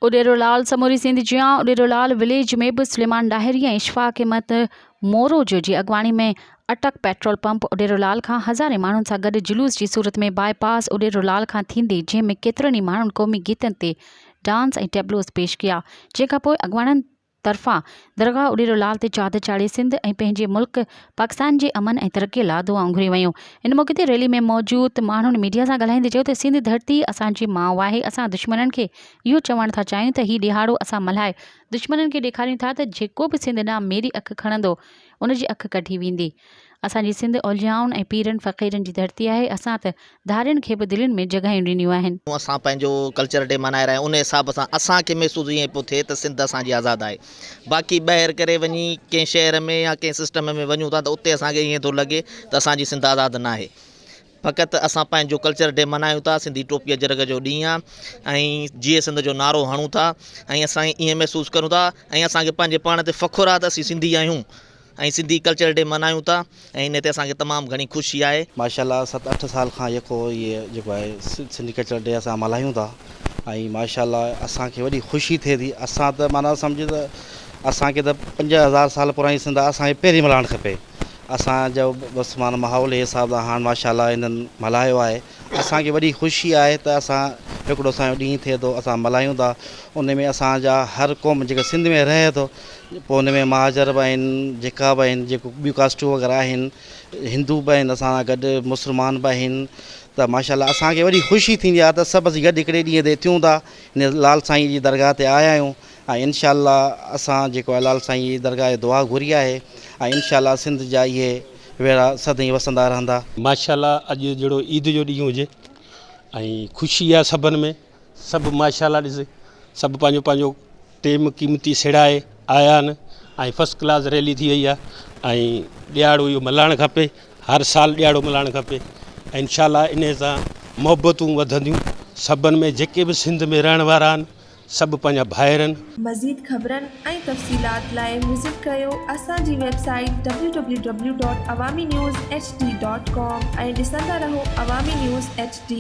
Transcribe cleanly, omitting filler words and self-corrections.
उडेरोलाल समूरी सिंध जियां उडेरोलाल विलेज में भी सुलेमान डाहिरी ऐं इशफाक अहमद मोरोजो जी अॻवानी में अटक पेट्रोल पंप उडेरोलाल खां हज़ारे माण्हुनि सां गॾु जुलूस जी सूरत में बाईपास उडेरोलाल खां थींदे जंहिंमें केतिरनि ई माण्हुनि क़ौमी गीतनि ते डांस ऐं टेबलोस पेश कया। जंहिंखां पोइ अॻवाननि तरफ़ां दरगाह उडेरोलाल ते चादर चाढ़े सिंध ऐं पंहिंजे मुल्क पाकिस्तान जे अमन ऐं तरक़ीअ लाइ दुआऊं घुरी वयूं। इन मौक़े ते रैली में मौजूद माण्हुनि मीडिया सां ॻाल्हाईंदे चयो त सिंध धरती असांजी माउ आहे। असां दुश्मननि खे इहो चवणु था चाहियूं त हीउ ॾिहाड़ो असां मल्हाए दुश्मननि खे ॾेखारियूं था त जेको बि सिंध ॾांहुं मेरी अखि खणंदो उनजी अखि कढी वेंदी। असांजी सिंध औलियाउनि ऐं पीरनि फ़क़ीरनि जी धरती आहे। असां त धारियुनि खे बि दिलनि में जॻहियूं ॾिनियूं आहिनि। असां पंहिंजो कल्चर डे मल्हाए रहिया आहियूं। उन हिसाब सां असांखे महसूसु ईअं पियो थिए त सिंध असांजी आज़ादु आहे। बाक़ी ॿाहिरि करे वञी कंहिं शहर में या कंहिं सिस्टम में वञूं था त उते असांखे ईअं थो लॻे त असांजी सिंध आज़ादु न आहे। फ़क़ति असां पंहिंजो कल्चर डे मल्हायूं था। सिंधी टोपी अजरक जो ॾींहुं आहे ऐं जीअं सिंध जो नारो हणूं था ऐं असां ईअं महसूसु करूं था ऐं असांखे पंहिंजे पाण ते फ़ख़ुरु आहे त असीं सिंधी आहियूं ऐं सिंधी कल्चर डे मल्हायूं था ऐं इन ते असांखे तमामु घणी ख़ुशी आहे। माशाल्लाह 7-8 साल खां इहे जेको आहे सिंधी कल्चर डे असां मल्हायूं था ऐं माशाल्लाह असांखे वॾी ख़ुशी थिए थी। असां त माना सम्झ त असांखे त 5000 साल पुराणी सिंध असांखे पहिरीं मल्हाइणु खपे। असांजो बसि माना माहौल जे हिसाब सां हाणे माशाल्लाह इन्हनि मल्हायो आहे। असांखे वॾी ख़ुशी आहे त असां हिकिड़ो असांजो ॾींहुं थिए थो असां मल्हायूं था। उन में असांजा हर क़ौम जेका सिंध में रहे थो पोइ उन में महाजर बि आहिनि जेका बि आहिनि जेको ॿियूं कास्टूं वग़ैरह आहिनि हिंदू बि आहिनि असां सां गॾु मुस्लमान बि आहिनि त माशाल्लाह असांखे वॾी ख़ुशी थींदी आहे त सभु असीं गॾु हिकिड़े ॾींहं ते थियूं था इन लाल साईं जी दरगाह ते आया आहियूं ऐं इनशाला असां जेको आहे लाल साईं जी दरगाह जी दुआ घुरी आहे ऐं इनशाला सिंध जा इहे वेड़ा सदाईं वसंदा रहंदा। माशाल्लाह अॼु जहिड़ो ईद जो ॾींहुं हुजे ऐं ख़ुशी आहे सभिनि में। सभु माशाल्लाह ॾिसे सभु पंहिंजो पंहिंजो टेम क़ीमती सिड़ाए आया आहिनि ऐं फस्ट क्लास रैली थी वई आहे ऐं ॾियारो इहो मल्हाइणु खपे। हर साल ॾियारो मल्हाइणु खपे ऐं इनशाला इन सां मुहबतूं वधंदियूं। सभिनि में जेके बि सिंध में रहण वारा आहिनि सभु पंहिंजा भाइर आहिनि। मज़ीद ख़बरनि ऐं तफ़सीलात लाइ विज़िट कयो असांजी वेबसाइट www.awamiNewsHD.com ऐं ॾिसंदा रहो अवामी न्यूज़ HD।